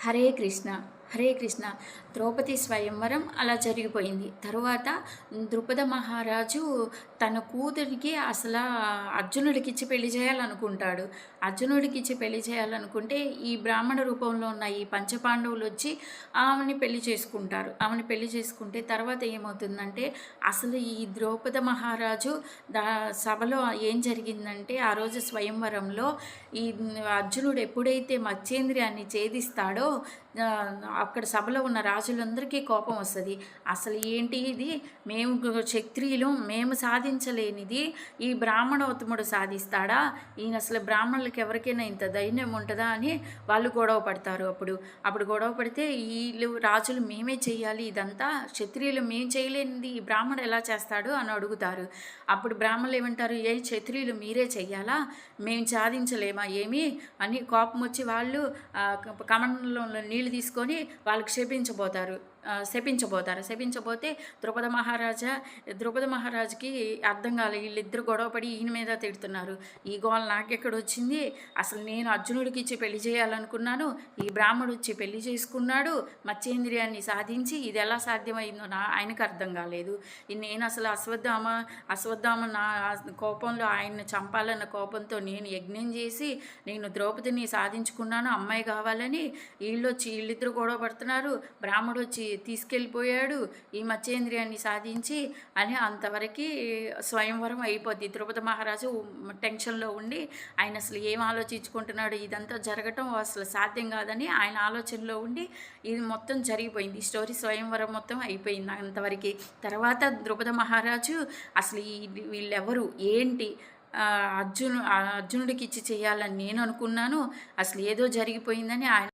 హరే కృష్ణ హరే కృష్ణ. ద్రౌపది స్వయంవరం అలా జరిగిపోయింది. తరువాత ద్రుపద మహారాజు తన కూతురికి అసలు అర్జునుడికిచ్చి పెళ్లి చేయాలనుకుంటాడు. అర్జునుడికిచ్చి పెళ్లి చేయాలనుకుంటే ఈ బ్రాహ్మణ రూపంలో ఉన్న ఈ పంచపాండవులు వచ్చి ఆమెని పెళ్లి చేసుకుంటారు. ఆమెని పెళ్లి చేసుకుంటే తర్వాత ఏమవుతుందంటే అసలు ఈ ద్రౌపద మహారాజు సభలో ఏం జరిగిందంటే ఆ రోజు స్వయంవరంలో ఈ అర్జునుడు ఎప్పుడైతే మత్స్యేంద్రియాన్ని ఛేదిస్తాడో అక్కడ సభలో ఉన్న రాజులందరికీ కోపం వస్తుంది. అసలు ఏంటి ఇది, మేము క్షత్రియులు మేము సాధించలేనిది ఈ బ్రాహ్మణోత్తముడు సాధిస్తాడా, ఈయన అసలు బ్రాహ్మణులకి ఎవరికైనా ఇంత ధైర్యం ఉంటుందా అని వాళ్ళు గొడవ పడతారు. అప్పుడు గొడవ పడితే వీళ్ళు రాజులు మేమే చేయాలి, ఇదంతా క్షత్రియులు మేము చేయలేనిది ఈ బ్రాహ్మణుడు ఎలా చేస్తాడు అని అడుగుతారు. అప్పుడు బ్రాహ్మణులు ఏమంటారు, ఏ క్షత్రియులు మీరే చెయ్యాలా, మేము సాధించలేమా ఏమి అని కోపం వచ్చి వాళ్ళు కమండలంలో నీళ్లు తీసుకొని వాళ్ళకి శపించబోతే ద్రుపద మహారాజుకి అర్థం కాలే, వీళ్ళిద్దరు గొడవపడి ఈయన మీద తిడుతున్నారు. ఈ గోల్ నాకెక్కడ వచ్చింది, అసలు నేను అర్జునుడికి ఇచ్చి పెళ్లి చేయాలనుకున్నాను, ఈ బ్రాహ్మడు వచ్చి పెళ్లి చేసుకున్నాడు, మత్స్యేంద్రియాన్ని సాధించి, ఇది ఎలా సాధ్యమైందో ఆయనకు అర్థం కాలేదు. నేను అసలు అశ్వత్థామ నా కోపంలో ఆయన్ని చంపాలన్న కోపంతో నేను యజ్ఞం చేసి నేను ద్రౌపదిని సాధించుకున్నాను అమ్మాయి కావాలని, వీళ్ళిద్దరు గొడవ పడుతున్నారు, బ్రాహ్మడు వచ్చి తీసుకెళ్ళిపోయాడు ఈ మత్స్యేంద్రియాన్ని సాధించి అని అంతవరకు స్వయంవరం అయిపోద్ది. ద్రౌపద మహారాజు టెన్షన్లో ఉండి ఆయన అసలు ఏం ఆలోచించుకుంటున్నాడు, ఇదంతా జరగటం అసలు సాధ్యం కాదని ఆయన ఆలోచనలో ఉండి ఇది మొత్తం జరిగిపోయింది. స్టోరీ స్వయంవరం మొత్తం అయిపోయింది అంతవరకు. తర్వాత ద్రౌపద మహారాజు అసలు వీళ్ళెవరు ఏంటి, అర్జునుడికి ఇచ్చి చేయాలని నేను అనుకున్నాను, అసలు ఏదో జరిగిపోయిందని ఆయన